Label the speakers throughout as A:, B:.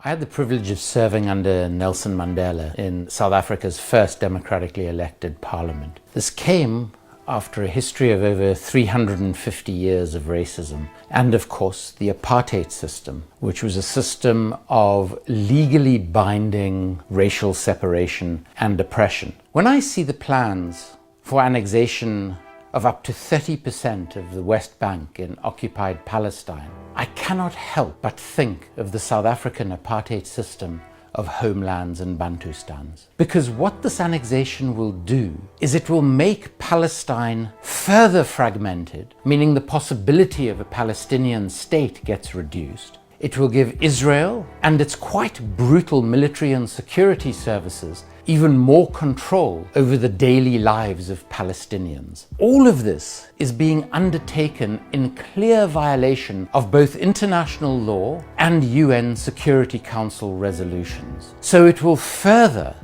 A: I had the privilege of serving under Nelson Mandela in South Africa's first democratically elected parliament. This came after a history of over 350 years of racism and, of course, the apartheid system, which was a system of legally binding racial separation and oppression. When I see the plans for annexation of up to 30% of the West Bank in occupied Palestine, I cannot help but think of the South African apartheid system of homelands and Bantustans. Because what this annexation will do is it will make Palestine further fragmented, meaning the possibility of a Palestinian state gets reduced. It will give Israel and its quite brutal military and security services even more control over the daily lives of Palestinians. All of this is being undertaken in clear violation of both international law and UN Security Council resolutions. So it will further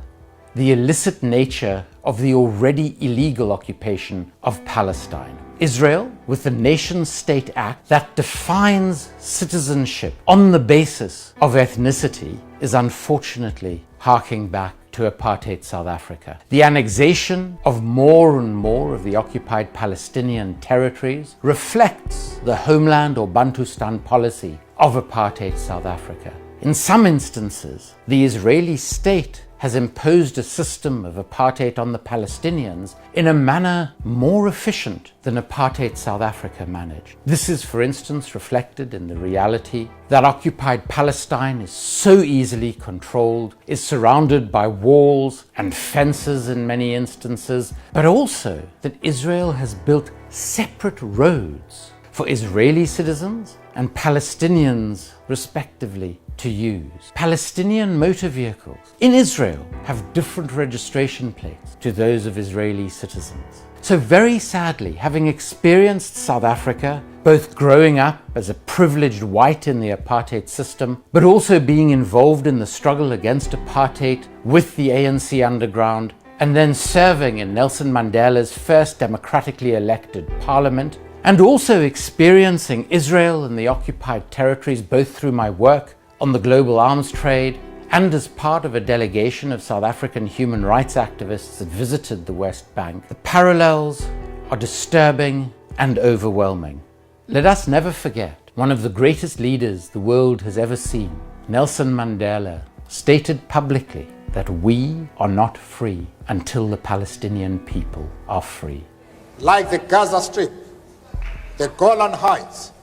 A: the illicit nature of the already illegal occupation of Palestine. Israel, with the Nation-State Act that defines citizenship on the basis of ethnicity, is unfortunately harking back to apartheid South Africa. The annexation of more and more of the occupied Palestinian territories reflects the homeland or Bantustan policy of apartheid South Africa. In some instances, the Israeli state has imposed a system of apartheid on the Palestinians in a manner more efficient than apartheid South Africa managed. This is, for instance, reflected in the reality that occupied Palestine is so easily controlled, is surrounded by walls and fences in many instances, but also that Israel has built separate roads for Israeli citizens and Palestinians, respectively, to use. Palestinian motor vehicles in Israel have different registration plates to those of Israeli citizens. So very sadly, having experienced South Africa, both growing up as a privileged white in the apartheid system, but also being involved in the struggle against apartheid with the ANC underground, and then serving in Nelson Mandela's first democratically elected parliament, and also experiencing Israel and the occupied territories both through my work on the global arms trade and as part of a delegation of South African human rights activists that visited the West Bank, the parallels are disturbing and overwhelming. Let us never forget, one of the greatest leaders the world has ever seen, Nelson Mandela, stated publicly that we are not free until the Palestinian people are free.
B: Like the Gaza Strip, the Golan Heights,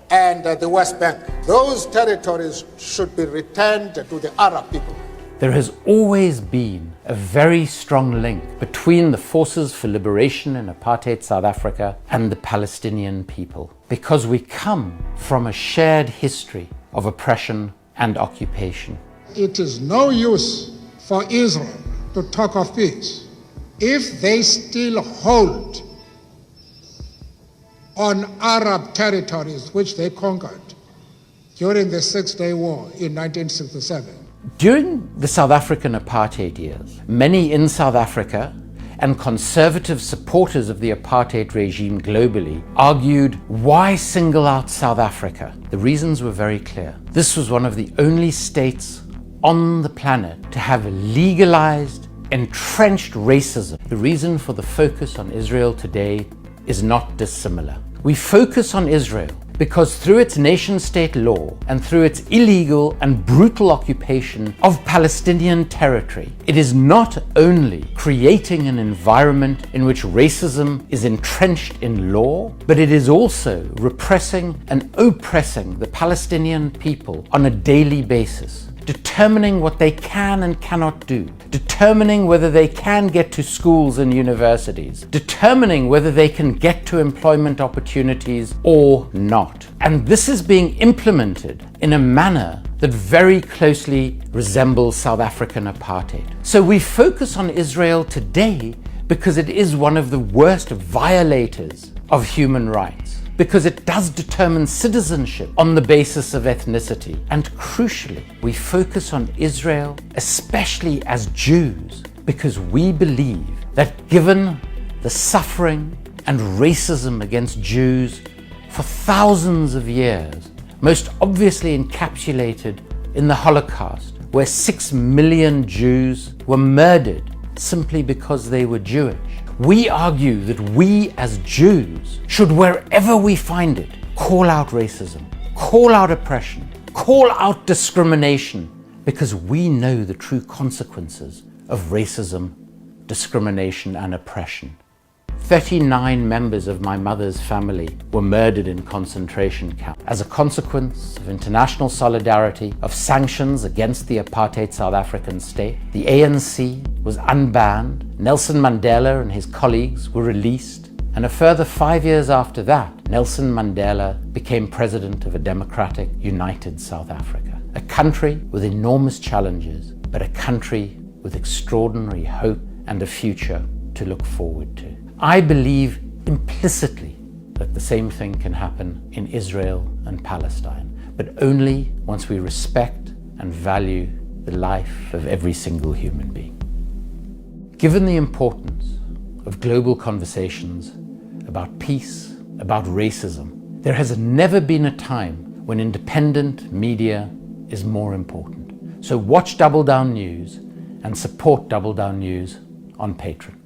B: and the West Bank, those territories should be returned to the Arab people.
A: There has always been a very strong link between the forces for liberation in apartheid South Africa and the Palestinian people, because we come from a shared history of oppression and occupation.
C: It is no use for Israel to talk of peace if they still hold on Arab territories which they conquered during the Six-Day War in 1967.
A: During the South African apartheid years, many in South Africa and conservative supporters of the apartheid regime globally argued, why single out South Africa? The reasons were very clear. This was one of the only states on the planet to have legalized, entrenched racism. The reason for the focus on Israel today is not dissimilar. We focus on Israel because through its nation-state law and through its illegal and brutal occupation of Palestinian territory, it is not only creating an environment in which racism is entrenched in law, but it is also repressing and oppressing the Palestinian people on a daily basis, determining what they can and cannot do, determining whether they can get to schools and universities, determining whether they can get to employment opportunities or not. And this is being implemented in a manner that very closely resembles South African apartheid. So we focus on Israel today because it is one of the worst violators of human rights, because it does determine citizenship on the basis of ethnicity. And crucially, we focus on Israel, especially as Jews, because we believe that given the suffering and racism against Jews for thousands of years, most obviously encapsulated in the Holocaust, where 6 million Jews were murdered simply because they were Jewish. We argue that we as Jews should, wherever we find it, call out racism, call out oppression, call out discrimination, because we know the true consequences of racism, discrimination, and oppression. 39 members of my mother's family were murdered in concentration camps as a consequence of international solidarity, of sanctions against the apartheid South African state. The ANC was unbanned, Nelson Mandela and his colleagues were released, and a further 5 years after that, Nelson Mandela became president of a democratic, united South Africa. A country with enormous challenges, but a country with extraordinary hope and a future to look forward to. I believe implicitly that the same thing can happen in Israel and Palestine, but only once we respect and value the life of every single human being. Given the importance of global conversations about peace, about racism, there has never been a time when independent media is more important. So watch Double Down News and support Double Down News on Patreon.